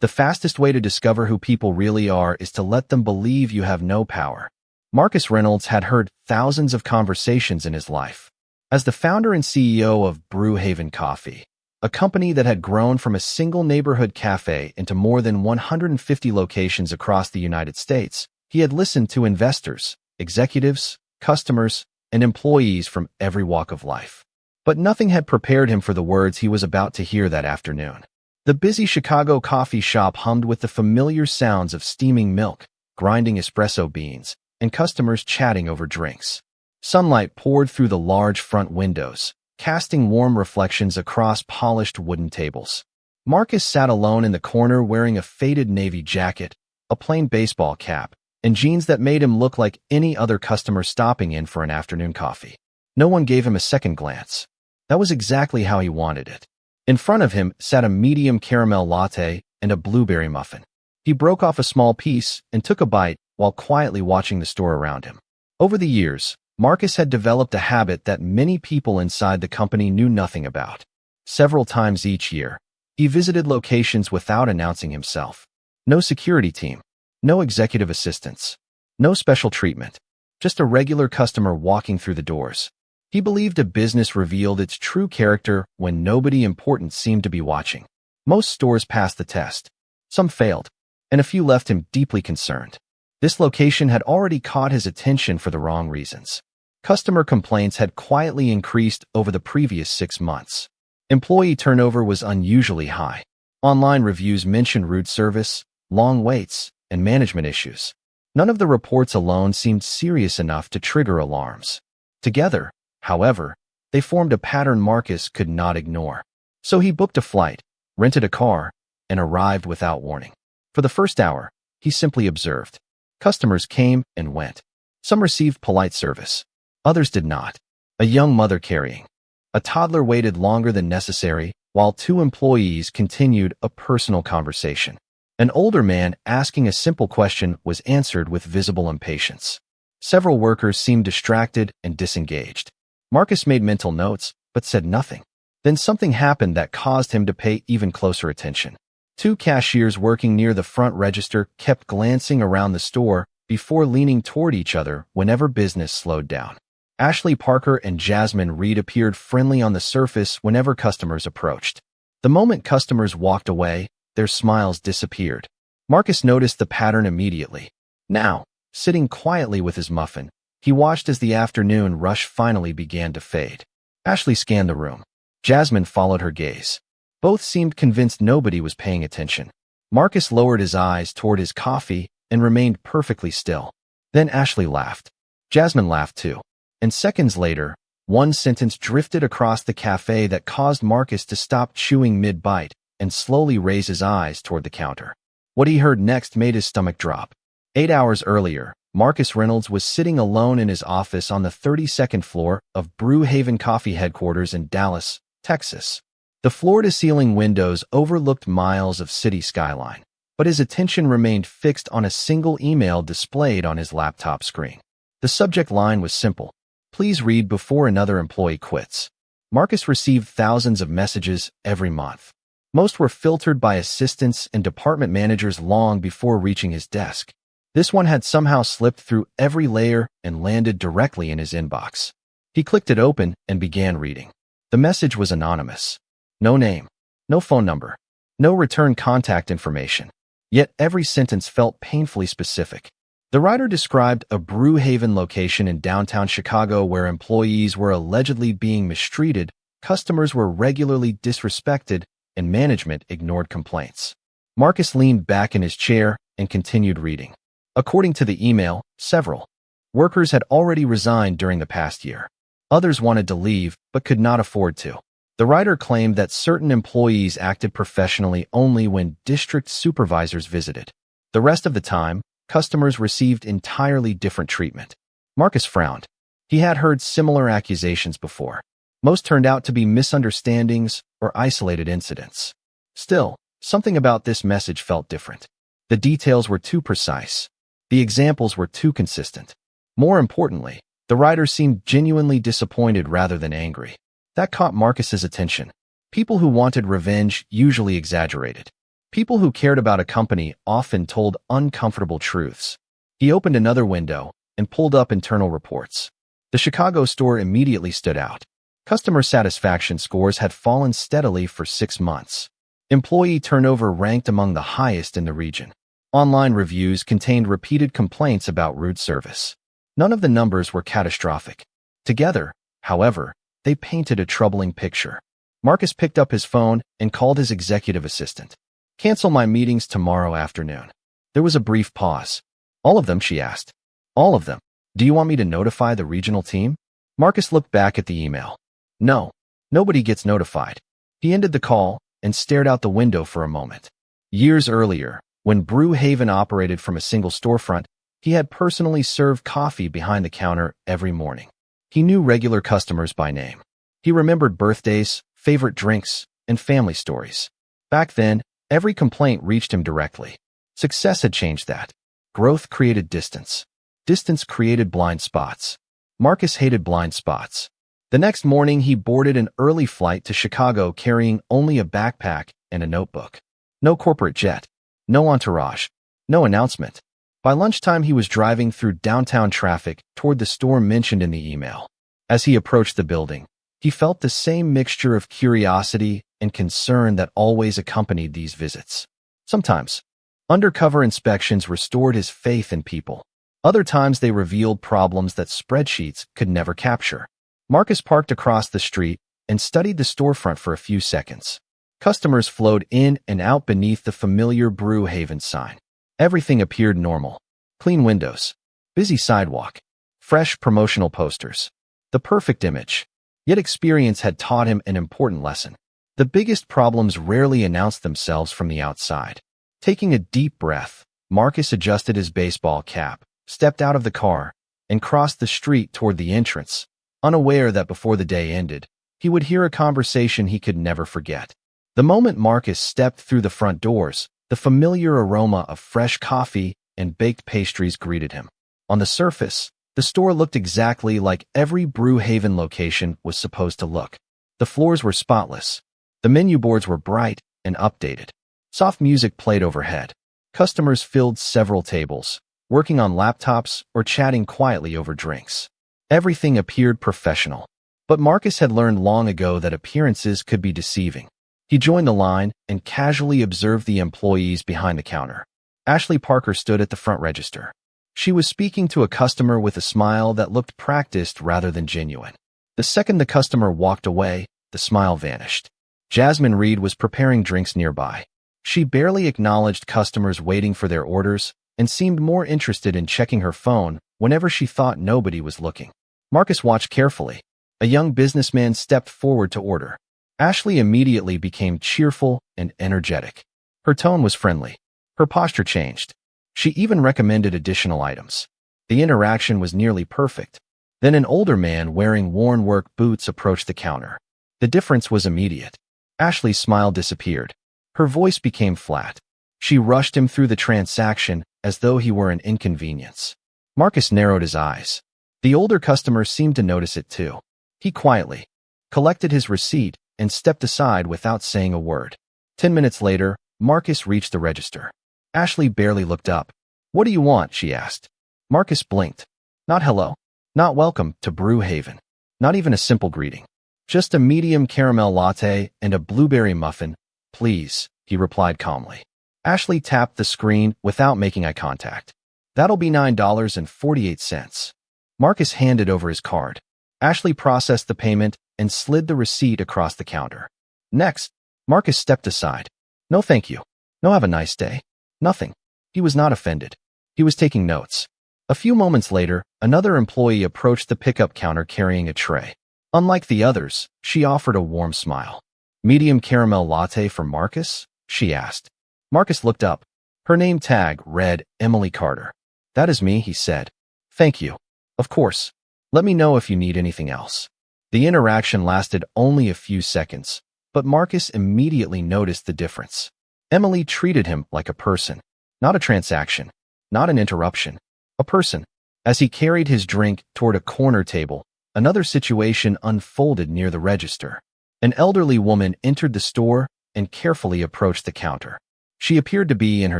The fastest way to discover who people really are is to let them believe you have no power. Marcus Reynolds had heard thousands of conversations in his life. As the founder and CEO of Brewhaven Coffee, a company that had grown from a single neighborhood cafe into more than 150 locations across the United States, he had listened to investors, executives, customers, and employees from every walk of life. But nothing had prepared him for the words he was about to hear that afternoon. The busy Chicago coffee shop hummed with the familiar sounds of steaming milk, grinding espresso beans, and customers chatting over drinks. Sunlight poured through the large front windows, casting warm reflections across polished wooden tables. Marcus sat alone in the corner wearing a faded navy jacket, a plain baseball cap, and jeans that made him look like any other customer stopping in for an afternoon coffee. No one gave him a second glance. That was exactly how he wanted it. In front of him sat a medium caramel latte and a blueberry muffin. He broke off a small piece and took a bite while quietly watching the store around him. Over the years, Marcus had developed a habit that many people inside the company knew nothing about. Several times each year, he visited locations without announcing himself. No security team, no executive assistants, no special treatment, just a regular customer walking through the doors. He believed a business revealed its true character when nobody important seemed to be watching. Most stores passed the test. Some failed, and a few left him deeply concerned. This location had already caught his attention for the wrong reasons. Customer complaints had quietly increased over the previous 6 months. Employee turnover was unusually high. Online reviews mentioned rude service, long waits, and management issues. None of the reports alone seemed serious enough to trigger alarms. Together, however, they formed a pattern Marcus could not ignore. So he booked a flight, rented a car, and arrived without warning. For the first hour, he simply observed. Customers came and went. Some received polite service. Others did not. A young mother carrying a toddler waited longer than necessary, while 2 employees continued a personal conversation. An older man asking a simple question was answered with visible impatience. Several workers seemed distracted and disengaged. Marcus made mental notes, but said nothing. Then something happened that caused him to pay even closer attention. 2 cashiers working near the front register kept glancing around the store before leaning toward each other whenever business slowed down. Ashley Parker and Jasmine Reed appeared friendly on the surface whenever customers approached. The moment customers walked away, their smiles disappeared. Marcus noticed the pattern immediately. Now, sitting quietly with his muffin, he watched as the afternoon rush finally began to fade. Ashley scanned the room. Jasmine followed her gaze. Both seemed convinced nobody was paying attention. Marcus lowered his eyes toward his coffee and remained perfectly still. Then Ashley laughed. Jasmine laughed too. And seconds later, one sentence drifted across the cafe that caused Marcus to stop chewing mid-bite and slowly raise his eyes toward the counter. What he heard next made his stomach drop. 8 hours earlier, Marcus Reynolds was sitting alone in his office on the 32nd floor of Brewhaven Coffee headquarters in Dallas, Texas. The floor-to-ceiling windows overlooked miles of city skyline, but his attention remained fixed on a single email displayed on his laptop screen. The subject line was simple. Please read before another employee quits. Marcus received thousands of messages every month. Most were filtered by assistants and department managers long before reaching his desk. This one had somehow slipped through every layer and landed directly in his inbox. He clicked it open and began reading. The message was anonymous. No name, no phone number, no return contact information. Yet every sentence felt painfully specific. The writer described a Brewhaven location in downtown Chicago where employees were allegedly being mistreated, customers were regularly disrespected, and management ignored complaints. Marcus leaned back in his chair and continued reading. According to the email, several workers had already resigned during the past year. Others wanted to leave but could not afford to. The writer claimed that certain employees acted professionally only when district supervisors visited. The rest of the time, customers received entirely different treatment. Marcus frowned. He had heard similar accusations before. Most turned out to be misunderstandings or isolated incidents. Still, something about this message felt different. The details were too precise. The examples were too consistent. More importantly, the writer seemed genuinely disappointed rather than angry. That caught Marcus's attention. People who wanted revenge usually exaggerated. People who cared about a company often told uncomfortable truths. He opened another window and pulled up internal reports. The Chicago store immediately stood out. Customer satisfaction scores had fallen steadily for 6 months. Employee turnover ranked among the highest in the region. Online reviews contained repeated complaints about rude service. None of the numbers were catastrophic. Together, however, they painted a troubling picture. Marcus picked up his phone and called his executive assistant. "Cancel my meetings tomorrow afternoon." There was a brief pause. "All of them?" she asked. "All of them. Do you want me to notify the regional team?" Marcus looked back at the email. "No, nobody gets notified." He ended the call and stared out the window for a moment. Years earlier, when Brew Haven operated from a single storefront, he had personally served coffee behind the counter every morning. He knew regular customers by name. He remembered birthdays, favorite drinks, and family stories. Back then, every complaint reached him directly. Success had changed that. Growth created distance. Distance created blind spots. Marcus hated blind spots. The next morning, he boarded an early flight to Chicago carrying only a backpack and a notebook. No corporate jet. No entourage. No announcement. By lunchtime, he was driving through downtown traffic toward the store mentioned in the email. As he approached the building, he felt the same mixture of curiosity and concern that always accompanied these visits. Sometimes, undercover inspections restored his faith in people. Other times, they revealed problems that spreadsheets could never capture. Marcus parked across the street and studied the storefront for a few seconds. Customers flowed in and out beneath the familiar Brew Haven sign. Everything appeared normal. Clean windows, busy sidewalk, fresh promotional posters. The perfect image. Yet experience had taught him an important lesson. The biggest problems rarely announced themselves from the outside. Taking a deep breath, Marcus adjusted his baseball cap, stepped out of the car, and crossed the street toward the entrance, unaware that before the day ended, he would hear a conversation he could never forget. The moment Marcus stepped through the front doors, the familiar aroma of fresh coffee and baked pastries greeted him. On the surface, the store looked exactly like every Brew Haven location was supposed to look. The floors were spotless. The menu boards were bright and updated. Soft music played overhead. Customers filled several tables, working on laptops or chatting quietly over drinks. Everything appeared professional. But Marcus had learned long ago that appearances could be deceiving. He joined the line and casually observed the employees behind the counter. Ashley Parker stood at the front register. She was speaking to a customer with a smile that looked practiced rather than genuine. The second the customer walked away, the smile vanished. Jasmine Reed was preparing drinks nearby. She barely acknowledged customers waiting for their orders and seemed more interested in checking her phone whenever she thought nobody was looking. Marcus watched carefully. A young businessman stepped forward to order. Ashley immediately became cheerful and energetic. Her tone was friendly. Her posture changed. She even recommended additional items. The interaction was nearly perfect. Then an older man wearing worn work boots approached the counter. The difference was immediate. Ashley's smile disappeared. Her voice became flat. She rushed him through the transaction as though he were an inconvenience. Marcus narrowed his eyes. The older customer seemed to notice it too. He quietly collected his receipt and stepped aside without saying a word. 10 minutes later, Marcus reached the register. Ashley barely looked up. "What do you want?" she asked. Marcus blinked. Not hello. Not welcome to Brew Haven. Not even a simple greeting. Just a medium caramel latte and a blueberry muffin, please, he replied calmly. Ashley tapped the screen without making eye contact. "That'll be $9.48. Marcus handed over his card. Ashley processed the payment and slid the receipt across the counter. Next, Marcus stepped aside. "No thank you. No have a nice day. Nothing." He was not offended. He was taking notes. A few moments later, another employee approached the pickup counter carrying a tray. Unlike the others, she offered a warm smile. "Medium caramel latte for Marcus?" she asked. Marcus looked up. Her name tag read Emily Carter. "That is me," he said. "Thank you. Of course. Let me know if you need anything else." The interaction lasted only a few seconds, but Marcus immediately noticed the difference. Emily treated him like a person, not a transaction, not an interruption, a person. As he carried his drink toward a corner table, another situation unfolded near the register. An elderly woman entered the store and carefully approached the counter. She appeared to be in her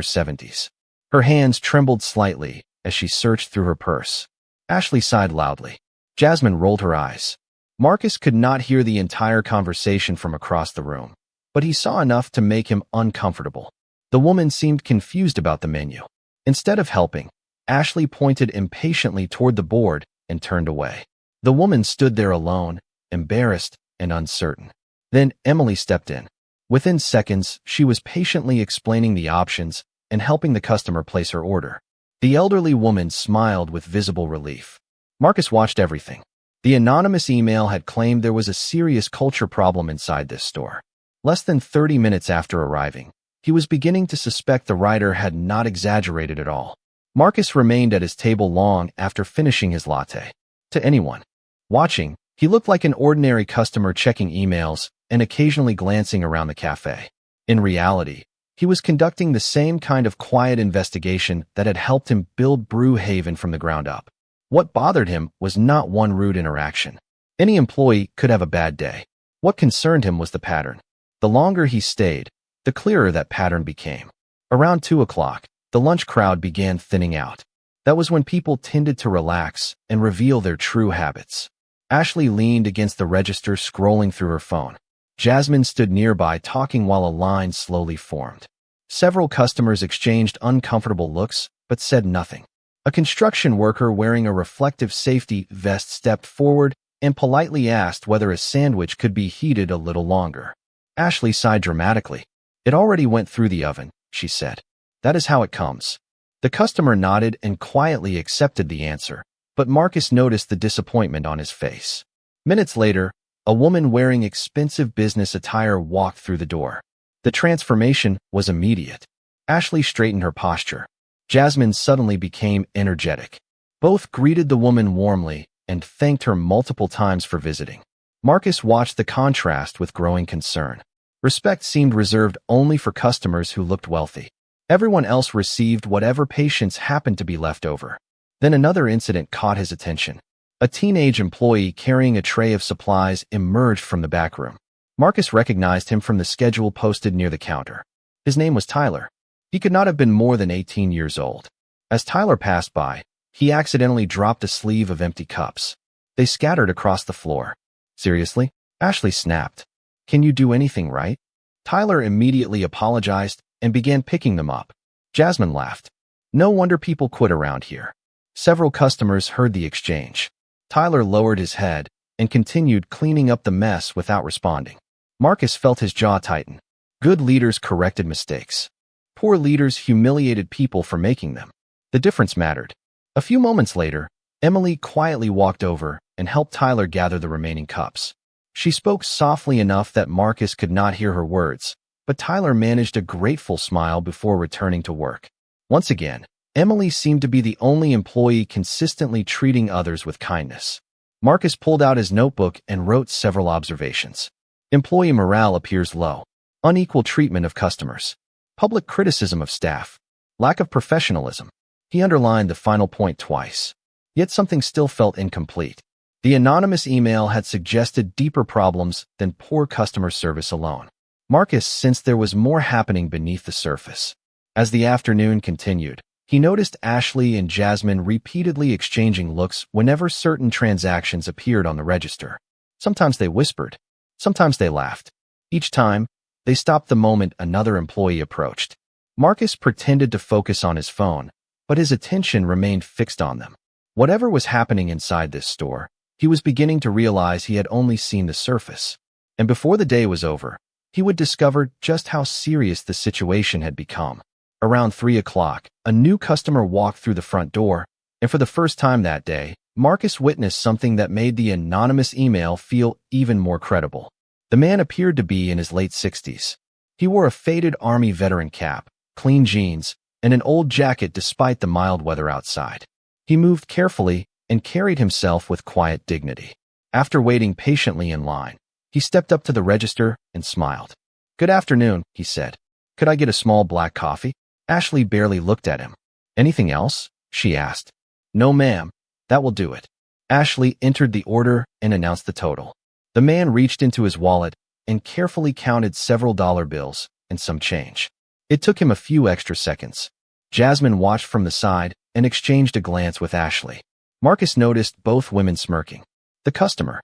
70s. Her hands trembled slightly as she searched through her purse. Ashley sighed loudly. Jasmine rolled her eyes. Marcus could not hear the entire conversation from across the room, but he saw enough to make him uncomfortable. The woman seemed confused about the menu. Instead of helping, Ashley pointed impatiently toward the board and turned away. The woman stood there alone, embarrassed and uncertain. Then Emily stepped in. Within seconds, she was patiently explaining the options and helping the customer place her order. The elderly woman smiled with visible relief. Marcus watched everything. The anonymous email had claimed there was a serious culture problem inside this store. Less than 30 minutes after arriving, he was beginning to suspect the writer had not exaggerated at all. Marcus remained at his table long after finishing his latte. To anyone watching, he looked like an ordinary customer checking emails and occasionally glancing around the cafe. In reality, he was conducting the same kind of quiet investigation that had helped him build Brew Haven from the ground up. What bothered him was not one rude interaction. Any employee could have a bad day. What concerned him was the pattern. The longer he stayed, the clearer that pattern became. Around 2 o'clock, the lunch crowd began thinning out. That was when people tended to relax and reveal their true habits. Ashley leaned against the register, scrolling through her phone. Jasmine stood nearby, talking while a line slowly formed. Several customers exchanged uncomfortable looks, but said nothing. A construction worker wearing a reflective safety vest stepped forward and politely asked whether a sandwich could be heated a little longer. Ashley sighed dramatically. "It already went through the oven," she said. "That is how it comes." The customer nodded and quietly accepted the answer, but Marcus noticed the disappointment on his face. Minutes later, a woman wearing expensive business attire walked through the door. The transformation was immediate. Ashley straightened her posture. Jasmine suddenly became energetic. Both greeted the woman warmly and thanked her multiple times for visiting. Marcus watched the contrast with growing concern. Respect seemed reserved only for customers who looked wealthy. Everyone else received whatever patience happened to be left over. Then another incident caught his attention. A teenage employee carrying a tray of supplies emerged from the back room. Marcus recognized him from the schedule posted near the counter. His name was Tyler. He could not have been more than 18 years old. As Tyler passed by, he accidentally dropped a sleeve of empty cups. They scattered across the floor. "Seriously?" Ashley snapped. "Can you do anything right?" Tyler immediately apologized and began picking them up. Jasmine laughed. "No wonder people quit around here." Several customers heard the exchange. Tyler lowered his head and continued cleaning up the mess without responding. Marcus felt his jaw tighten. Good leaders corrected mistakes. Poor leaders humiliated people for making them. The difference mattered. A few moments later, Emily quietly walked over and helped Tyler gather the remaining cups. She spoke softly enough that Marcus could not hear her words, but Tyler managed a grateful smile before returning to work. Once again, Emily seemed to be the only employee consistently treating others with kindness. Marcus pulled out his notebook and wrote several observations. Employee morale appears low. Unequal treatment of customers. Public criticism of staff. Lack of professionalism. He underlined the final point twice. Yet something still felt incomplete. The anonymous email had suggested deeper problems than poor customer service alone. Marcus sensed there was more happening beneath the surface. As the afternoon continued, he noticed Ashley and Jasmine repeatedly exchanging looks whenever certain transactions appeared on the register. Sometimes they whispered. Sometimes they laughed. Each time, they stopped the moment another employee approached. Marcus pretended to focus on his phone, but his attention remained fixed on them. Whatever was happening inside this store, he was beginning to realize he had only seen the surface. And before the day was over, he would discover just how serious the situation had become. Around 3 o'clock, a new customer walked through the front door, and for the first time that day, Marcus witnessed something that made the anonymous email feel even more credible. The man appeared to be in his late 60s. He wore a faded Army veteran cap, clean jeans, and an old jacket despite the mild weather outside. He moved carefully and carried himself with quiet dignity. After waiting patiently in line, he stepped up to the register and smiled. "Good afternoon," he said. "Could I get a small black coffee?" Ashley barely looked at him. "Anything else?" she asked. "No, ma'am. That will do it." Ashley entered the order and announced the total. The man reached into his wallet and carefully counted several dollar bills and some change. It took him a few extra seconds. Jasmine watched from the side and exchanged a glance with Ashley. Marcus noticed both women smirking. The customer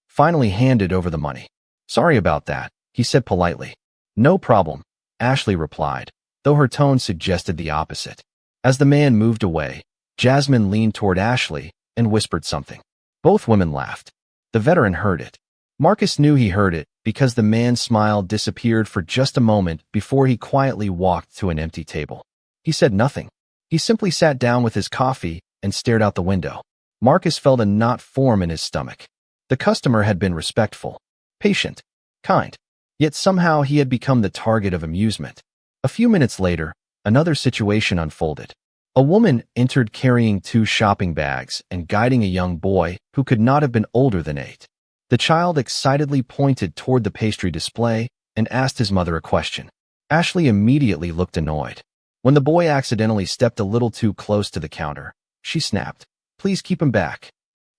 finally handed over the money. "Sorry about that," he said politely. "No problem," Ashley replied, though her tone suggested the opposite. As the man moved away, Jasmine leaned toward Ashley and whispered something. Both women laughed. The veteran heard it. Marcus knew he heard it because the man's smile disappeared for just a moment before he quietly walked to an empty table. He said nothing. He simply sat down with his coffee and stared out the window. Marcus felt a knot form in his stomach. The customer had been respectful, patient, kind, yet somehow he had become the target of amusement. A few minutes later, another situation unfolded. A woman entered carrying 2 shopping bags and guiding a young boy who could not have been older than 8. The child excitedly pointed toward the pastry display and asked his mother a question. Ashley immediately looked annoyed. When the boy accidentally stepped a little too close to the counter, she snapped, "Please keep him back."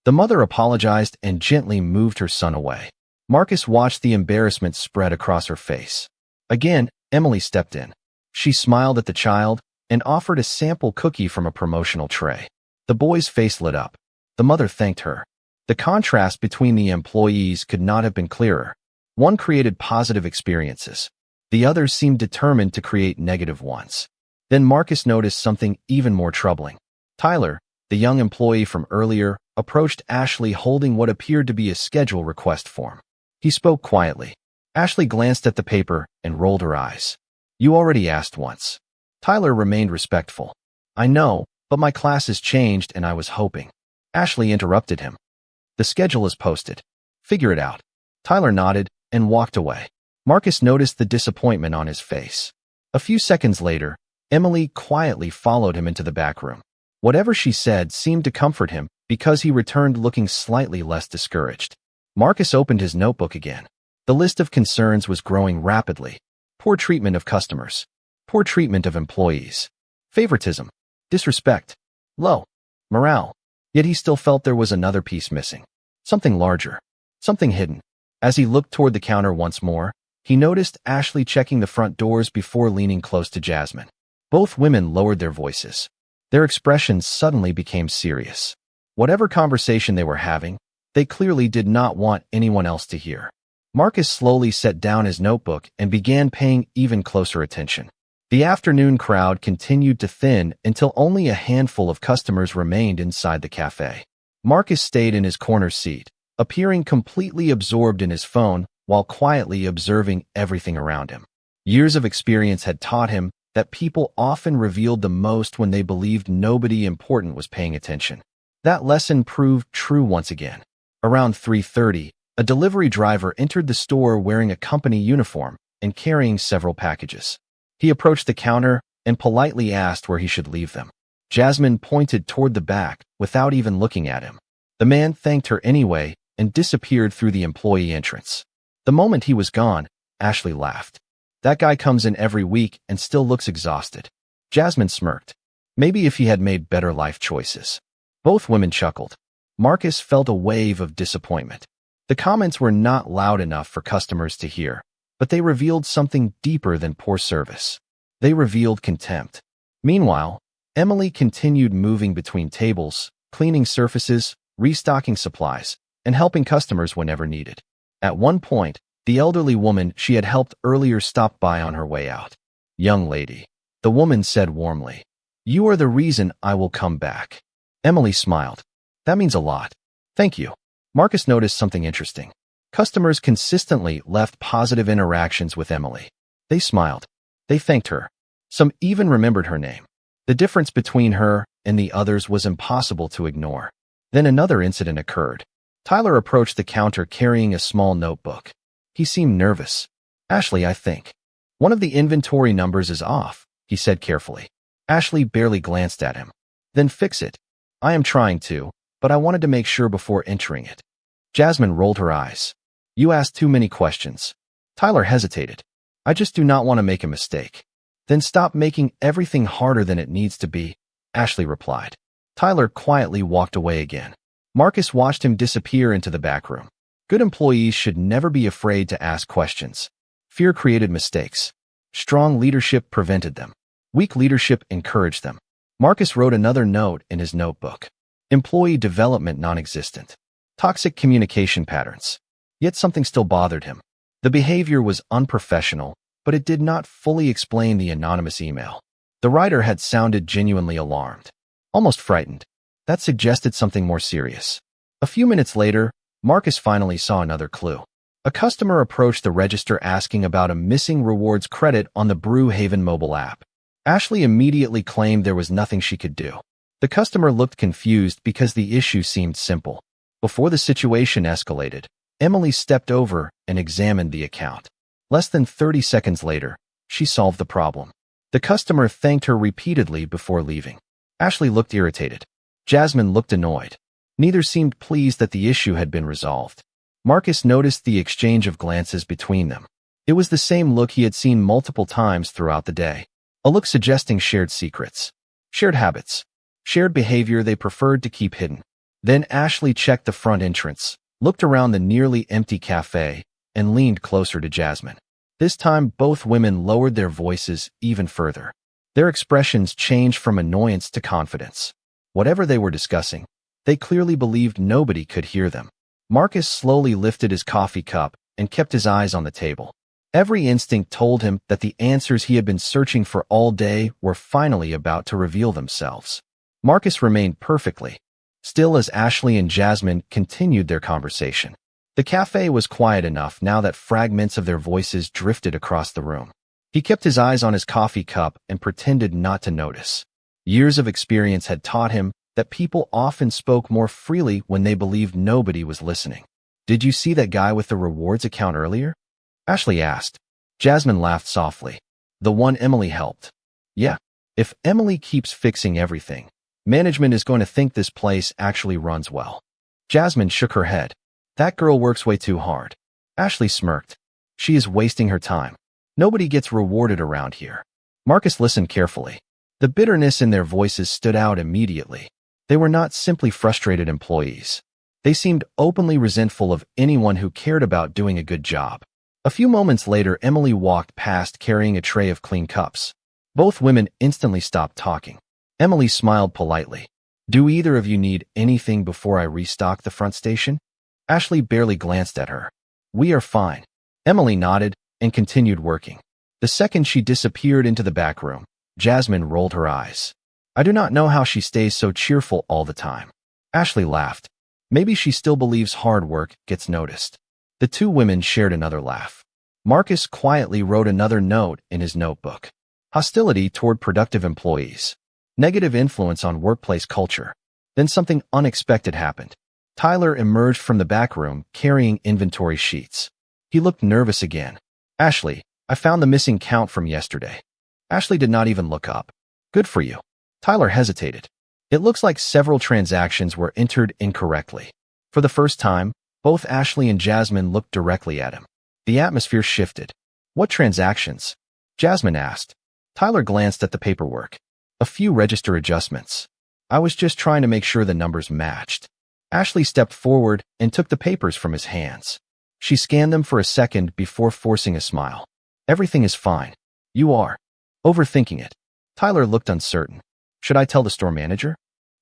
The mother apologized and gently moved her son away. Marcus watched the embarrassment spread across her face. Again, Emily stepped in. She smiled at the child and offered a sample cookie from a promotional tray. The boy's face lit up. The mother thanked her. The contrast between the employees could not have been clearer. One created positive experiences. The other seemed determined to create negative ones. Then Marcus noticed something even more troubling. Tyler, the young employee from earlier, approached Ashley holding what appeared to be a schedule request form. He spoke quietly. Ashley glanced at the paper and rolled her eyes. "You already asked once." Tyler remained respectful. "I know, but my class has changed and I was hoping." Ashley interrupted him. "The schedule is posted. Figure it out." Tyler nodded and walked away. Marcus noticed the disappointment on his face. A few seconds later, Emily quietly followed him into the back room. Whatever she said seemed to comfort him because he returned looking slightly less discouraged. Marcus opened his notebook again. The list of concerns was growing rapidly. Poor treatment of customers. Poor treatment of employees. Favoritism. Disrespect. Low morale. Yet he still felt there was another piece missing. Something larger. Something hidden. As he looked toward the counter once more, he noticed Ashley checking the front doors before leaning close to Jasmine. Both women lowered their voices. Their expressions suddenly became serious. Whatever conversation they were having, they clearly did not want anyone else to hear. Marcus slowly set down his notebook and began paying even closer attention. The afternoon crowd continued to thin until only a handful of customers remained inside the cafe. Marcus stayed in his corner seat, appearing completely absorbed in his phone while quietly observing everything around him. Years of experience had taught him that people often revealed the most when they believed nobody important was paying attention. That lesson proved true once again. Around 3:30, a delivery driver entered the store wearing a company uniform and carrying several packages. He approached the counter and politely asked where he should leave them. Jasmine pointed toward the back without even looking at him. The man thanked her anyway and disappeared through the employee entrance. The moment he was gone, Ashley laughed. "That guy comes in every week and still looks exhausted." Jasmine smirked. Maybe if he had made better life choices. Both women chuckled. Marcus felt a wave of disappointment. The comments were not loud enough for customers to hear, but they revealed something deeper than poor service. They revealed contempt. Meanwhile, Emily continued moving between tables, cleaning surfaces, restocking supplies, and helping customers whenever needed. At one point, the elderly woman she had helped earlier stopped by on her way out. "Young lady," the woman said warmly, "you are the reason I will come back." Emily smiled. "That means a lot. Thank you." Marcus noticed something interesting. Customers consistently left positive interactions with Emily. They smiled. They thanked her. Some even remembered her name. The difference between her and the others was impossible to ignore. Then another incident occurred. Tyler approached the counter carrying a small notebook. He seemed nervous. "Ashley, I think one of the inventory numbers is off," he said carefully. Ashley barely glanced at him. "Then fix it." "I am trying to, but I wanted to make sure before entering it." Jasmine rolled her eyes. "You asked too many questions." Tyler hesitated. "I just do not want to make a mistake." "Then stop making everything harder than it needs to be," Ashley replied. Tyler quietly walked away again. Marcus watched him disappear into the back room. Good employees should never be afraid to ask questions. Fear created mistakes. Strong leadership prevented them. Weak leadership encouraged them. Marcus wrote another note in his notebook. Employee development non-existent. Toxic communication patterns. Yet something still bothered him. The behavior was unprofessional, but it did not fully explain the anonymous email. The writer had sounded genuinely alarmed, almost frightened. That suggested something more serious. A few minutes later, Marcus finally saw another clue. A customer approached the register asking about a missing rewards credit on the Brewhaven mobile app. Ashley immediately claimed there was nothing she could do. The customer looked confused because the issue seemed simple. Before the situation escalated, Emily stepped over and examined the account. Less than 30 seconds later, she solved the problem. The customer thanked her repeatedly before leaving. Ashley looked irritated. Jasmine looked annoyed. Neither seemed pleased that the issue had been resolved. Marcus noticed the exchange of glances between them. It was the same look he had seen multiple times throughout the day. A look suggesting shared secrets, shared habits, shared behavior they preferred to keep hidden. Then Ashley checked the front entrance, looked around the nearly empty cafe, and leaned closer to Jasmine. This time, both women lowered their voices even further. Their expressions changed from annoyance to confidence. Whatever they were discussing, they clearly believed nobody could hear them. Marcus slowly lifted his coffee cup and kept his eyes on the table. Every instinct told him that the answers he had been searching for all day were finally about to reveal themselves. Marcus remained perfectly still as Ashley and Jasmine continued their conversation. The cafe was quiet enough now that fragments of their voices drifted across the room. He kept his eyes on his coffee cup and pretended not to notice. Years of experience had taught him that people often spoke more freely when they believed nobody was listening. "Did you see that guy with the rewards account earlier?" Ashley asked. Jasmine laughed softly. "The one Emily helped." "Yeah. If Emily keeps fixing everything, management is going to think this place actually runs well." Jasmine shook her head. "That girl works way too hard." Ashley smirked. "She is wasting her time. Nobody gets rewarded around here." Marcus listened carefully. The bitterness in their voices stood out immediately. They were not simply frustrated employees. They seemed openly resentful of anyone who cared about doing a good job. A few moments later, Emily walked past carrying a tray of clean cups. Both women instantly stopped talking. Emily smiled politely. "Do either of you need anything before I restock the front station?" Ashley barely glanced at her. "We are fine." Emily nodded and continued working. The second she disappeared into the back room, Jasmine rolled her eyes. "I do not know how she stays so cheerful all the time." Ashley laughed. "Maybe she still believes hard work gets noticed." The two women shared another laugh. Marcus quietly wrote another note in his notebook. Hostility toward productive employees. Negative influence on workplace culture. Then something unexpected happened. Tyler emerged from the back room carrying inventory sheets. He looked nervous again. "Ashley, I found the missing count from yesterday." Ashley did not even look up. "Good for you." Tyler hesitated. "It looks like several transactions were entered incorrectly." For the first time, both Ashley and Jasmine looked directly at him. The atmosphere shifted. "What transactions?" Jasmine asked. Tyler glanced at the paperwork. "A few register adjustments. I was just trying to make sure the numbers matched." Ashley stepped forward and took the papers from his hands. She scanned them for a second before forcing a smile. "Everything is fine. You are overthinking it." Tyler looked uncertain. "Should I tell the store manager?"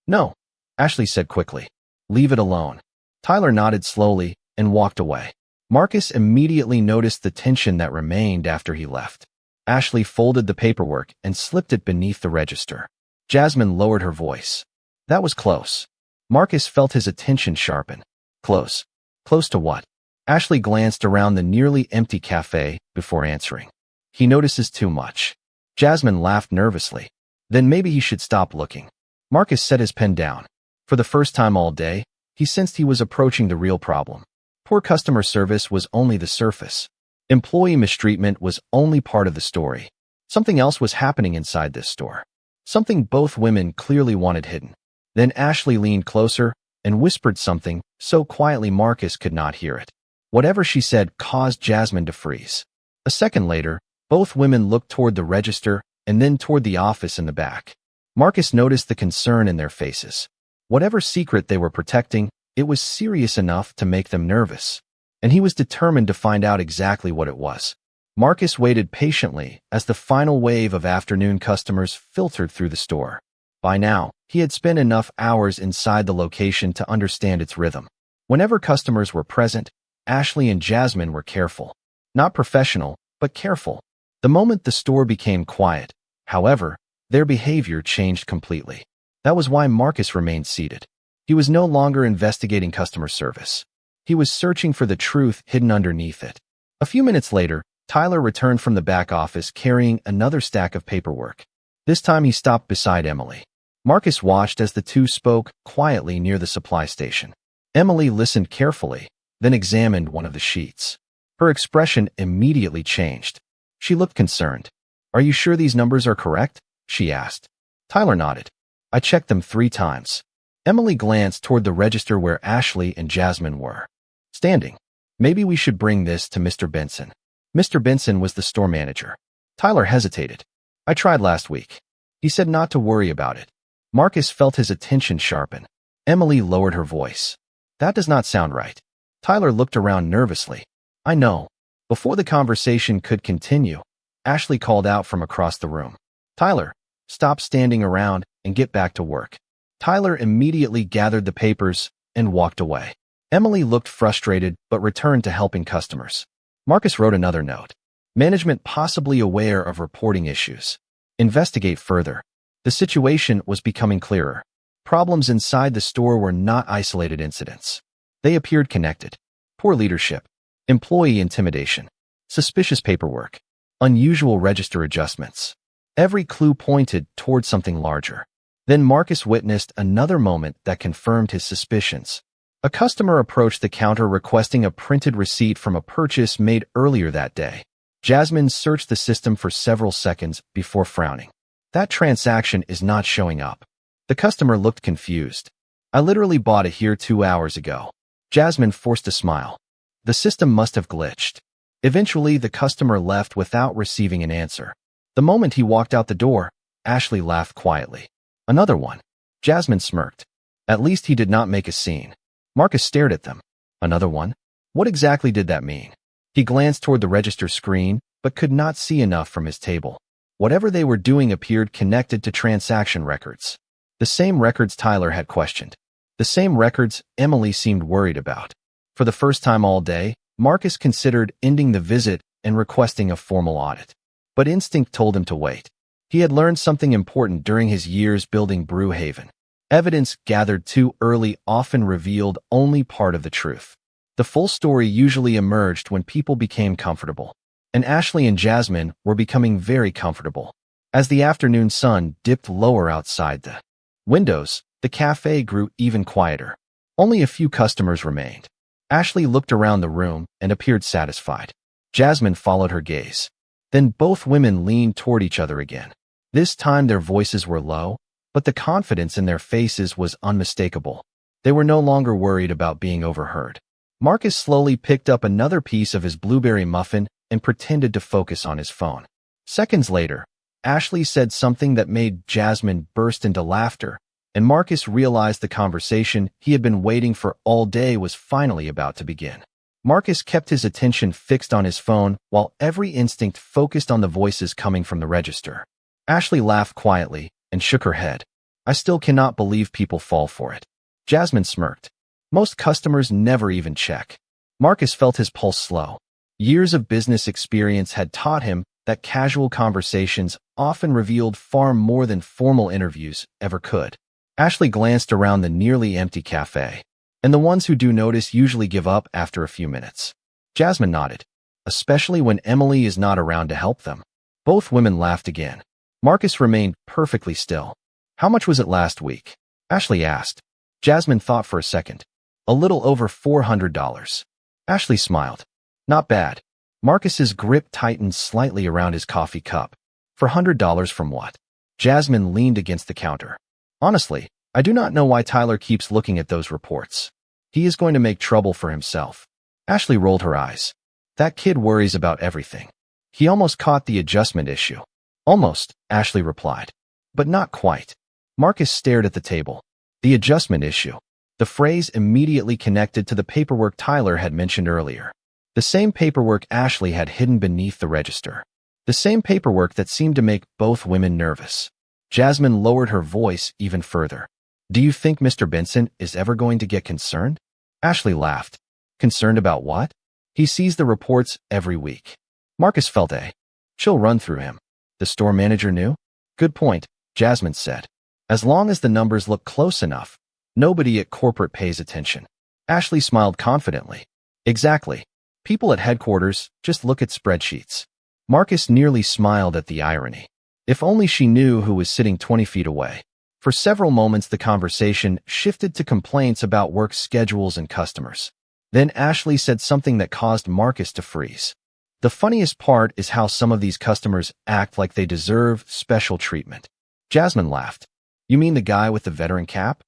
"No," Ashley said quickly. "Leave it alone." Tyler nodded slowly and walked away. Marcus immediately noticed the tension that remained after he left. Ashley folded the paperwork and slipped it beneath the register. Jasmine lowered her voice. "That was close." Marcus felt his attention sharpen. "Close? Close to what?" Ashley glanced around the nearly empty cafe before answering. "He notices too much." Jasmine laughed nervously. "Then maybe he should stop looking." Marcus set his pen down. For the first time all day, he sensed he was approaching the real problem. Poor customer service was only the surface. Employee mistreatment was only part of the story. Something else was happening inside this store. Something both women clearly wanted hidden. Then Ashley leaned closer and whispered something so quietly Marcus could not hear it. Whatever she said caused Jasmine to freeze. A second later, both women looked toward the register and then toward the office in the back. Marcus noticed the concern in their faces. Whatever secret they were protecting, it was serious enough to make them nervous. And he was determined to find out exactly what it was. Marcus waited patiently as the final wave of afternoon customers filtered through the store. By now, he had spent enough hours inside the location to understand its rhythm. Whenever customers were present, Ashley and Jasmine were careful. Not professional, but careful. The moment the store became quiet, however, their behavior changed completely. That was why Marcus remained seated. He was no longer investigating customer service. He was searching for the truth hidden underneath it. A few minutes later, Tyler returned from the back office carrying another stack of paperwork. This time he stopped beside Emily. Marcus watched as the two spoke quietly near the supply station. Emily listened carefully, then examined one of the sheets. Her expression immediately changed. She looked concerned. "Are you sure these numbers are correct?" she asked. Tyler nodded. "I checked them 3 times. Emily glanced toward the register where Ashley and Jasmine were standing. "Maybe we should bring this to Mr. Benson." Mr. Benson was the store manager. Tyler hesitated. "I tried last week. He said not to worry about it." Marcus felt his attention sharpen. Emily lowered her voice. "That does not sound right." Tyler looked around nervously. "I know." Before the conversation could continue, Ashley called out from across the room. "Tyler, stop standing around and get back to work." Tyler immediately gathered the papers and walked away. Emily looked frustrated but returned to helping customers. Marcus wrote another note. Management possibly aware of reporting issues. Investigate further. The situation was becoming clearer. Problems inside the store were not isolated incidents. They appeared connected. Poor leadership, employee intimidation, suspicious paperwork, unusual register adjustments. Every clue pointed toward something larger. Then Marcus witnessed another moment that confirmed his suspicions. A customer approached the counter requesting a printed receipt from a purchase made earlier that day. Jasmine searched the system for several seconds before frowning. "That transaction is not showing up." The customer looked confused. "I literally bought it here 2 hours ago." Jasmine forced a smile. The system must have glitched. Eventually, the customer left without receiving an answer. The moment he walked out the door, Ashley laughed quietly. "Another one." Jasmine smirked. At least he did not make a scene. Marcus stared at them. "Another one? What exactly did that mean?" He glanced toward the register screen, but could not see enough from his table. Whatever they were doing appeared connected to transaction records. The same records Tyler had questioned. The same records Emily seemed worried about. For the first time all day, Marcus considered ending the visit and requesting a formal audit. But instinct told him to wait. He had learned something important during his years building Brewhaven. Evidence gathered too early often revealed only part of the truth. The full story usually emerged when people became comfortable. And Ashley and Jasmine were becoming very comfortable. As the afternoon sun dipped lower outside the windows, the cafe grew even quieter. Only a few customers remained. Ashley looked around the room and appeared satisfied. Jasmine followed her gaze. Then both women leaned toward each other again. This time their voices were low, but the confidence in their faces was unmistakable. They were no longer worried about being overheard. Marcus slowly picked up another piece of his blueberry muffin and pretended to focus on his phone. Seconds later, Ashley said something that made Jasmine burst into laughter, and Marcus realized the conversation he had been waiting for all day was finally about to begin. Marcus kept his attention fixed on his phone while every instinct focused on the voices coming from the register. Ashley laughed quietly and shook her head. "I still cannot believe people fall for it." Jasmine smirked. "Most customers never even check." Marcus felt his pulse slow. Years of business experience had taught him that casual conversations often revealed far more than formal interviews ever could. Ashley glanced around the nearly empty cafe. "And the ones who do notice usually give up after a few minutes." Jasmine nodded. "Especially when Emily is not around to help them." Both women laughed again. Marcus remained perfectly still. "How much was it last week?" Ashley asked. Jasmine thought for a second. "A little over $400. Ashley smiled. "Not bad." Marcus's grip tightened slightly around his coffee cup. $400 from what?" Jasmine leaned against the counter. "Honestly, I do not know why Tyler keeps looking at those reports. He is going to make trouble for himself." Ashley rolled her eyes. "That kid worries about everything. He almost caught the adjustment issue." "Almost," Ashley replied. "But not quite." Marcus stared at the table. The adjustment issue. The phrase immediately connected to the paperwork Tyler had mentioned earlier. The same paperwork Ashley had hidden beneath the register. The same paperwork that seemed to make both women nervous. Jasmine lowered her voice even further. Do you think Mr. Benson is ever going to get concerned? Ashley laughed. Concerned about what? He sees the reports every week. Marcus felt a chill run through him. The store manager knew? Good point, Jasmine said. As long as the numbers look close enough, nobody at corporate pays attention. Ashley smiled confidently. Exactly. People at headquarters just look at spreadsheets. Marcus nearly smiled at the irony. If only she knew who was sitting 20 feet away. For several moments, the conversation shifted to complaints about work schedules and customers. Then Ashley said something that caused Marcus to freeze. The funniest part is how some of these customers act like they deserve special treatment. Jasmine laughed. You mean the guy with the veteran cap?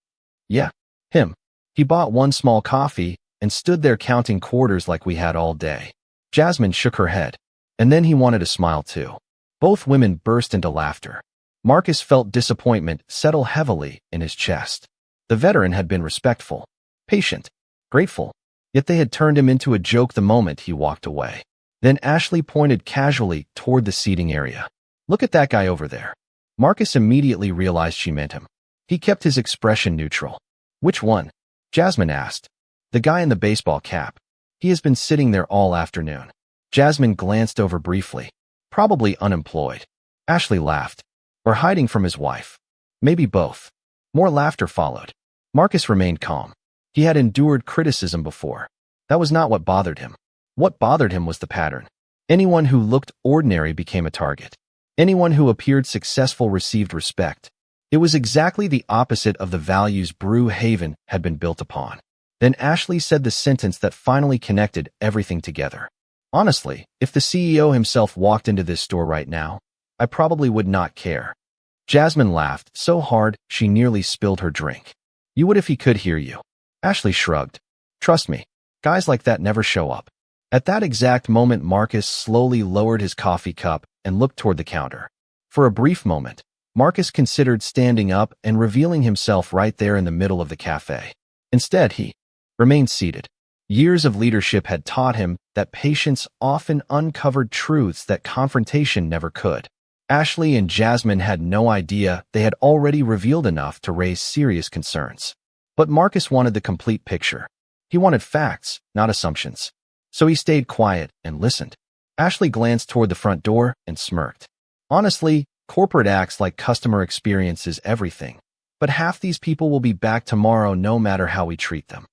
Yeah, him. He bought one small coffee and stood there counting quarters like we had all day. Jasmine shook her head. And then he wanted to smile too. Both women burst into laughter. Marcus felt disappointment settle heavily in his chest. The veteran had been respectful, patient, grateful, yet they had turned him into a joke the moment he walked away. Then Ashley pointed casually toward the seating area. Look at that guy over there. Marcus immediately realized she meant him. He kept his expression neutral. Which one? Jasmine asked. The guy in the baseball cap. He has been sitting there all afternoon. Jasmine glanced over briefly. Probably unemployed. Ashley laughed. Or hiding from his wife. Maybe both. More laughter followed. Marcus remained calm. He had endured criticism before. That was not what bothered him. What bothered him was the pattern. Anyone who looked ordinary became a target. Anyone who appeared successful received respect. It was exactly the opposite of the values Brew Haven had been built upon. Then Ashley said the sentence that finally connected everything together. Honestly, if the CEO himself walked into this store right now, I probably would not care. Jasmine laughed so hard she nearly spilled her drink. You would if he could hear you. Ashley shrugged. Trust me, guys like that never show up. At that exact moment, Marcus slowly lowered his coffee cup and looked toward the counter. For a brief moment, Marcus considered standing up and revealing himself right there in the middle of the cafe. Instead, he remained seated. Years of leadership had taught him that patience often uncovered truths that confrontation never could. Ashley and Jasmine had no idea they had already revealed enough to raise serious concerns. But Marcus wanted the complete picture. He wanted facts, not assumptions. So he stayed quiet and listened. Ashley glanced toward the front door and smirked. Honestly, corporate acts like customer experience is everything. But half these people will be back tomorrow no matter how we treat them.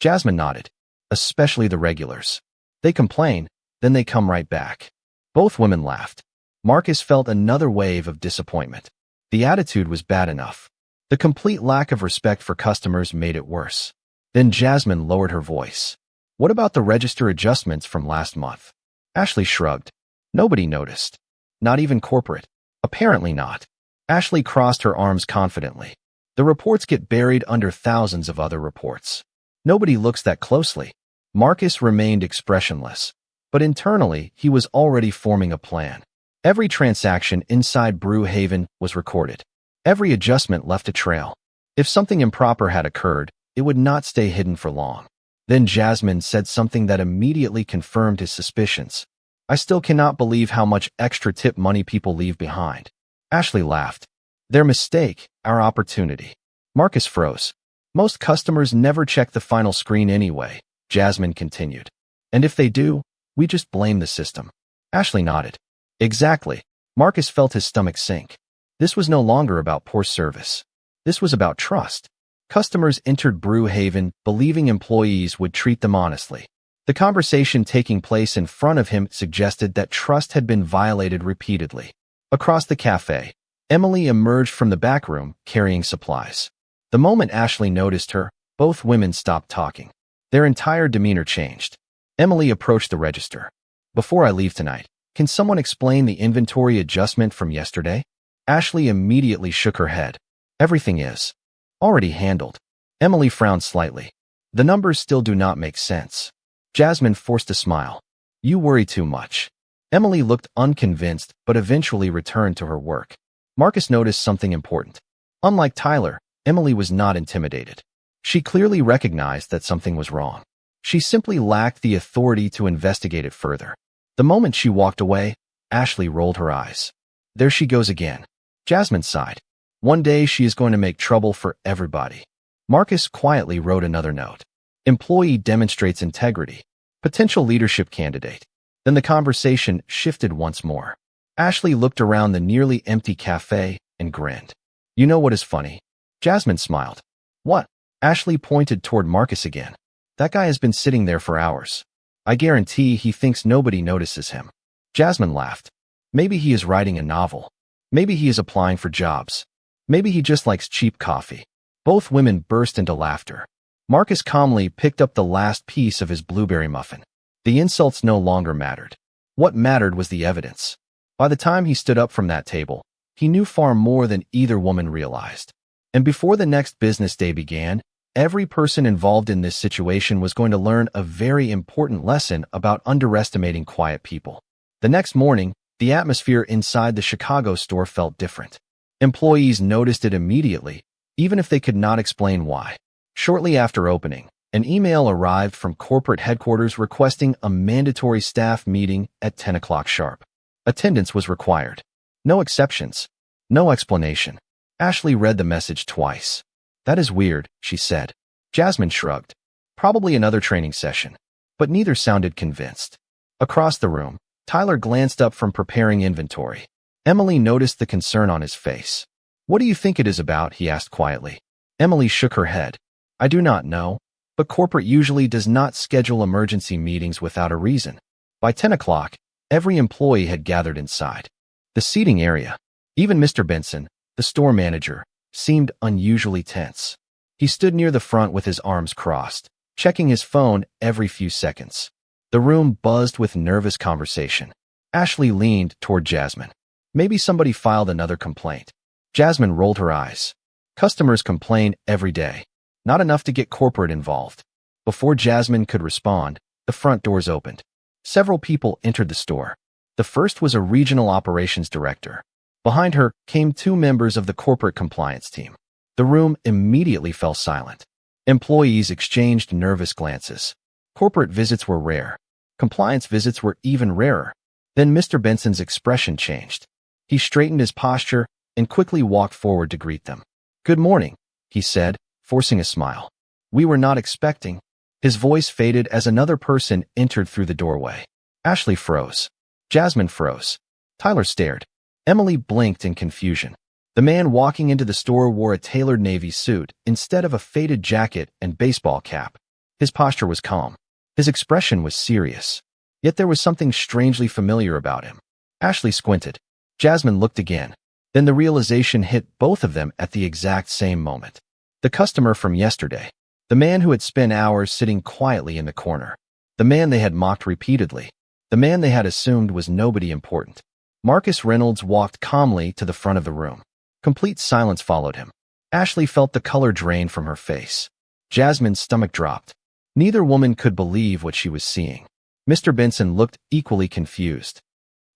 Jasmine nodded. Especially the regulars. They complain, then they come right back. Both women laughed. Marcus felt another wave of disappointment. The attitude was bad enough. The complete lack of respect for customers made it worse. Then Jasmine lowered her voice. What about the register adjustments from last month? Ashley shrugged. Nobody noticed. Not even corporate. Apparently not. Ashley crossed her arms confidently. The reports get buried under thousands of other reports. Nobody looks that closely. Marcus remained expressionless. But internally, he was already forming a plan. Every transaction inside Brew Haven was recorded. Every adjustment left a trail. If something improper had occurred, it would not stay hidden for long. Then Jasmine said something that immediately confirmed his suspicions. I still cannot believe how much extra tip money people leave behind. Ashley laughed. Their mistake, our opportunity. Marcus froze. Most customers never check the final screen anyway, Jasmine continued. And if they do, we just blame the system. Ashley nodded. Exactly. Marcus felt his stomach sink. This was no longer about poor service. This was about trust. Customers entered Brew Haven believing employees would treat them honestly. The conversation taking place in front of him suggested that trust had been violated repeatedly. Across the cafe, Emily emerged from the back room carrying supplies. The moment Ashley noticed her, both women stopped talking. Their entire demeanor changed. Emily approached the register. Before I leave tonight, can someone explain the inventory adjustment from yesterday? Ashley immediately shook her head. Everything is already handled. Emily frowned slightly. The numbers still do not make sense. Jasmine forced a smile. You worry too much. Emily looked unconvinced but eventually returned to her work. Marcus noticed something important. Unlike Tyler, Emily was not intimidated. She clearly recognized that something was wrong. She simply lacked the authority to investigate it further. The moment she walked away, Ashley rolled her eyes. There she goes again. Jasmine sighed. One day she is going to make trouble for everybody. Marcus quietly wrote another note. Employee demonstrates integrity. Potential leadership candidate. Then the conversation shifted once more. Ashley looked around the nearly empty cafe and grinned. You know what is funny? Jasmine smiled. What? Ashley pointed toward Marcus again. That guy has been sitting there for hours. I guarantee he thinks nobody notices him. Jasmine laughed. Maybe he is writing a novel. Maybe he is applying for jobs. Maybe he just likes cheap coffee. Both women burst into laughter. Marcus calmly picked up the last piece of his blueberry muffin. The insults no longer mattered. What mattered was the evidence. By the time he stood up from that table, he knew far more than either woman realized. And before the next business day began, every person involved in this situation was going to learn a very important lesson about underestimating quiet people. The next morning, the atmosphere inside the Chicago store felt different. Employees noticed it immediately, even if they could not explain why. Shortly after opening, an email arrived from corporate headquarters requesting a mandatory staff meeting at 10 o'clock sharp. Attendance was required. No exceptions. No explanation. Ashley read the message twice. That is weird, she said. Jasmine shrugged. Probably another training session. But neither sounded convinced. Across the room, Tyler glanced up from preparing inventory. Emily noticed the concern on his face. What do you think it is about? He asked quietly. Emily shook her head. I do not know, but corporate usually does not schedule emergency meetings without a reason. By 10 o'clock, every employee had gathered inside. The seating area, even Mr. Benson, the store manager, seemed unusually tense. He stood near the front with his arms crossed, checking his phone every few seconds. The room buzzed with nervous conversation. Ashley leaned toward Jasmine. Maybe somebody filed another complaint. Jasmine rolled her eyes. Customers complain every day. Not enough to get corporate involved. Before Jasmine could respond, the front doors opened. Several people entered the store. The first was a regional operations director. Behind her came two members of the corporate compliance team. The room immediately fell silent. Employees exchanged nervous glances. Corporate visits were rare. Compliance visits were even rarer. Then Mr. Benson's expression changed. He straightened his posture and quickly walked forward to greet them. Good morning, he said, forcing a smile. We were not expecting. His voice faded as another person entered through the doorway. Ashley froze. Jasmine froze. Tyler stared. Emily blinked in confusion. The man walking into the store wore a tailored navy suit instead of a faded jacket and baseball cap. His posture was calm. His expression was serious. Yet there was something strangely familiar about him. Ashley squinted. Jasmine looked again. Then the realization hit both of them at the exact same moment. The customer from yesterday. The man who had spent hours sitting quietly in the corner. The man they had mocked repeatedly. The man they had assumed was nobody important. Marcus Reynolds walked calmly to the front of the room. Complete silence followed him. Ashley felt the color drain from her face. Jasmine's stomach dropped. Neither woman could believe what she was seeing. Mr. Benson looked equally confused.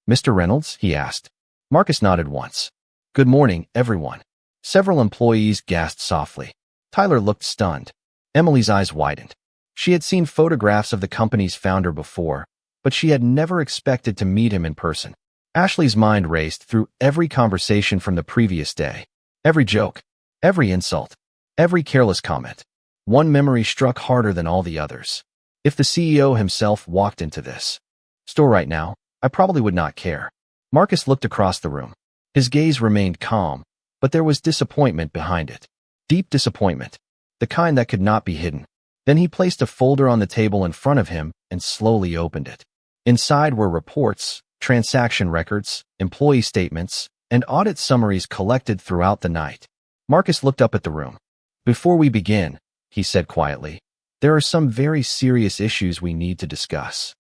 Mr. Reynolds? He asked. Marcus nodded once. Good morning, everyone. Several employees gasped softly. Tyler looked stunned. Emily's eyes widened. She had seen photographs of the company's founder before, but she had never expected to meet him in person. Ashley's mind raced through every conversation from the previous day. Every joke, every insult, every careless comment. One memory struck harder than all the others. If the CEO himself walked into this store right now, I probably would not care. Marcus looked across the room. His gaze remained calm, but there was disappointment behind it. Deep disappointment. The kind that could not be hidden. Then he placed a folder on the table in front of him and slowly opened it. Inside were reports, transaction records, employee statements, and audit summaries collected throughout the night. Marcus looked up at the room. Before we begin, he said quietly, there are some very serious issues we need to discuss.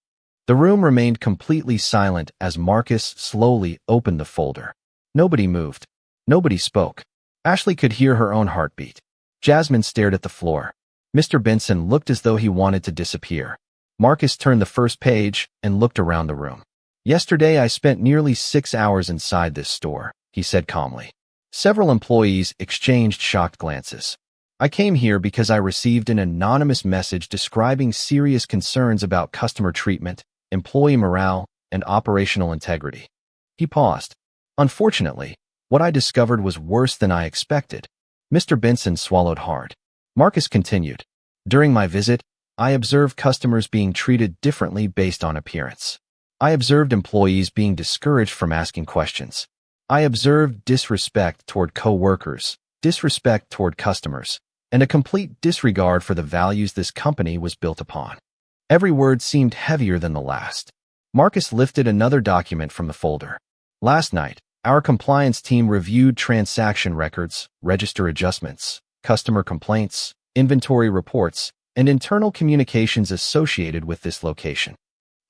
The room remained completely silent as Marcus slowly opened the folder. Nobody moved. Nobody spoke. Ashley could hear her own heartbeat. Jasmine stared at the floor. Mr. Benson looked as though he wanted to disappear. Marcus turned the first page and looked around the room. Yesterday I spent nearly 6 hours inside this store, he said calmly. Several employees exchanged shocked glances. I came here because I received an anonymous message describing serious concerns about customer treatment, employee morale, and operational integrity. He paused. Unfortunately, what I discovered was worse than I expected. Mr. Benson swallowed hard. Marcus continued. During my visit, I observed customers being treated differently based on appearance. I observed employees being discouraged from asking questions. I observed disrespect toward coworkers, disrespect toward customers, and a complete disregard for the values this company was built upon. Every word seemed heavier than the last. Marcus lifted another document from the folder. Last night, our compliance team reviewed transaction records, register adjustments, customer complaints, inventory reports, and internal communications associated with this location.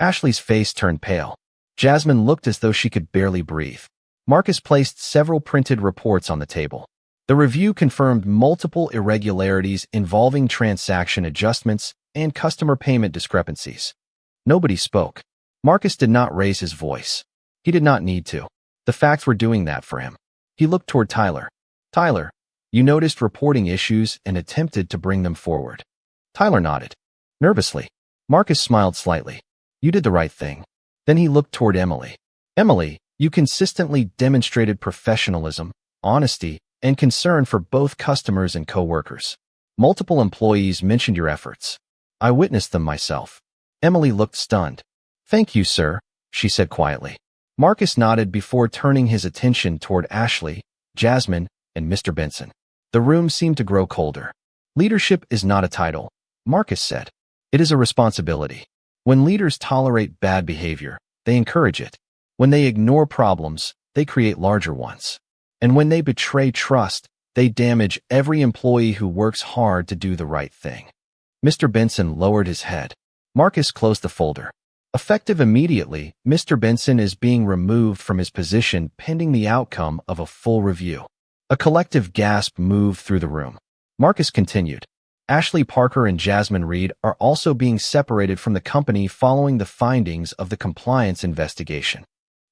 Ashley's face turned pale. Jasmine looked as though she could barely breathe. Marcus placed several printed reports on the table. The review confirmed multiple irregularities involving transaction adjustments and customer payment discrepancies. Nobody spoke. Marcus did not raise his voice. He did not need to. The facts were doing that for him. He looked toward Tyler. Tyler, you noticed reporting issues and attempted to bring them forward. Tyler nodded. Nervously. Marcus smiled slightly. You did the right thing. Then he looked toward Emily. Emily, you consistently demonstrated professionalism, honesty, and concern for both customers and coworkers. Multiple employees mentioned your efforts. I witnessed them myself. Emily looked stunned. Thank you, sir, she said quietly. Marcus nodded before turning his attention toward Ashley, Jasmine, and Mr. Benson. The room seemed to grow colder. Leadership is not a title, Marcus said. It is a responsibility. When leaders tolerate bad behavior, they encourage it. When they ignore problems, they create larger ones. And when they betray trust, they damage every employee who works hard to do the right thing. Mr. Benson lowered his head. Marcus closed the folder. Effective immediately, Mr. Benson is being removed from his position pending the outcome of a full review. A collective gasp moved through the room. Marcus continued. Ashley Parker and Jasmine Reed are also being separated from the company following the findings of the compliance investigation.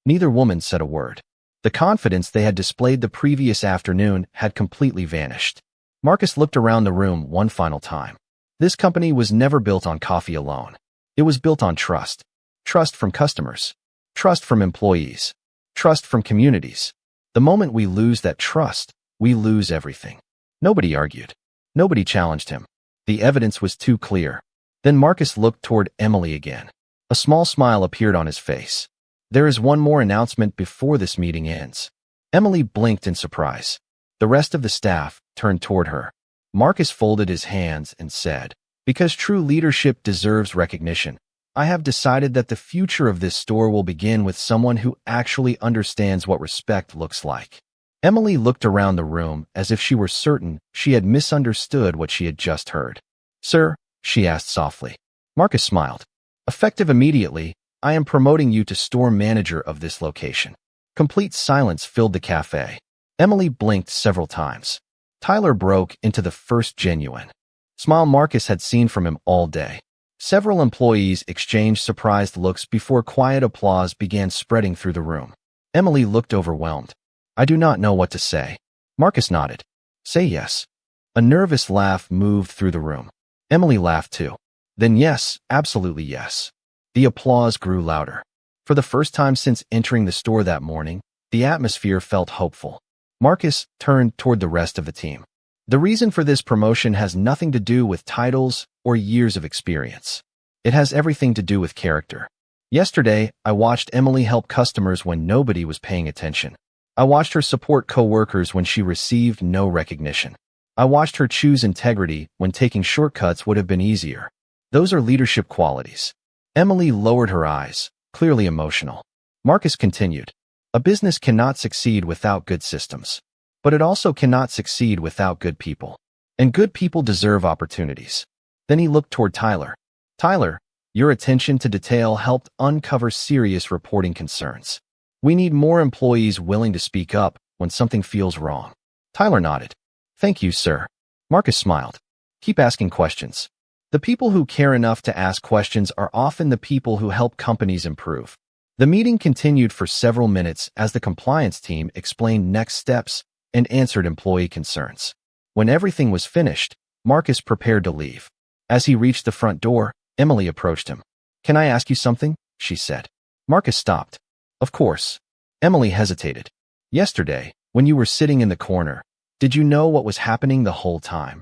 Neither woman said a word. The confidence they had displayed the previous afternoon had completely vanished. Marcus looked around the room one final time. This company was never built on coffee alone. It was built on trust. Trust from customers. Trust from employees. Trust from communities. The moment we lose that trust, we lose everything. Nobody argued. Nobody challenged him. The evidence was too clear. Then Marcus looked toward Emily again. A small smile appeared on his face. There is one more announcement before this meeting ends. Emily blinked in surprise. The rest of the staff turned toward her. Marcus folded his hands and said, because true leadership deserves recognition, I have decided that the future of this store will begin with someone who actually understands what respect looks like. Emily looked around the room as if she were certain she had misunderstood what she had just heard. Sir, she asked softly. Marcus smiled. Effective immediately, I am promoting you to store manager of this location. Complete silence filled the cafe. Emily blinked several times. Tyler broke into the first genuine smile Marcus had seen from him all day. Several employees exchanged surprised looks before quiet applause began spreading through the room. Emily looked overwhelmed. I do not know what to say. Marcus nodded. Say yes. A nervous laugh moved through the room. Emily laughed too. Then yes, absolutely yes. The applause grew louder. For the first time since entering the store that morning, the atmosphere felt hopeful. Marcus turned toward the rest of the team. The reason for this promotion has nothing to do with titles or years of experience. It has everything to do with character. Yesterday, I watched Emily help customers when nobody was paying attention. I watched her support coworkers when she received no recognition. I watched her choose integrity when taking shortcuts would have been easier. Those are leadership qualities. Emily lowered her eyes, clearly emotional. Marcus continued. A business cannot succeed without good systems. But it also cannot succeed without good people. And good people deserve opportunities. Then he looked toward Tyler. Tyler, your attention to detail helped uncover serious reporting concerns. We need more employees willing to speak up when something feels wrong. Tyler nodded. Thank you, sir. Marcus smiled. Keep asking questions. The people who care enough to ask questions are often the people who help companies improve. The meeting continued for several minutes as the compliance team explained next steps and answered employee concerns. When everything was finished, Marcus prepared to leave. As he reached the front door, Emily approached him. "Can I ask you something?" she said. Marcus stopped. "Of course." Emily hesitated. "Yesterday, when you were sitting in the corner, did you know what was happening the whole time?"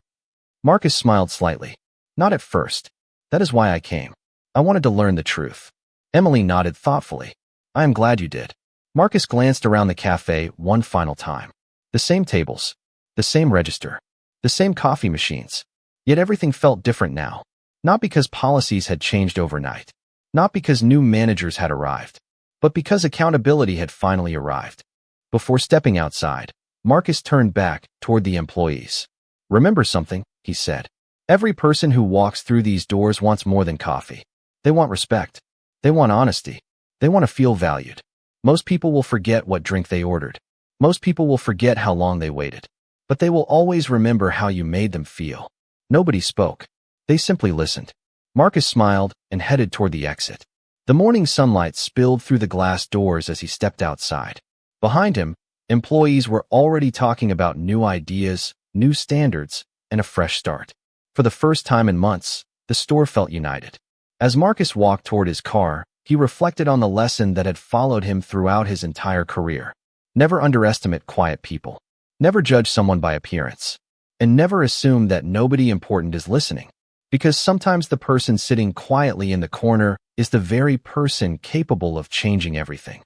Marcus smiled slightly. "Not at first. That is why I came. I wanted to learn the truth." Emily nodded thoughtfully. "I am glad you did." Marcus glanced around the cafe one final time. The same tables, the same register, the same coffee machines. Yet everything felt different now. Not because policies had changed overnight, not because new managers had arrived, but because accountability had finally arrived. Before stepping outside, Marcus turned back toward the employees. "Remember something," he said. "Every person who walks through these doors wants more than coffee. They want respect. They want honesty. They want to feel valued. Most people will forget what drink they ordered. Most people will forget how long they waited. But they will always remember how you made them feel." Nobody spoke. They simply listened. Marcus smiled and headed toward the exit. The morning sunlight spilled through the glass doors as he stepped outside. Behind him, employees were already talking about new ideas, new standards, and a fresh start. For the first time in months, the store felt united. As Marcus walked toward his car, he reflected on the lesson that had followed him throughout his entire career. Never underestimate quiet people. Never judge someone by appearance. And never assume that nobody important is listening. Because sometimes the person sitting quietly in the corner is the very person capable of changing everything.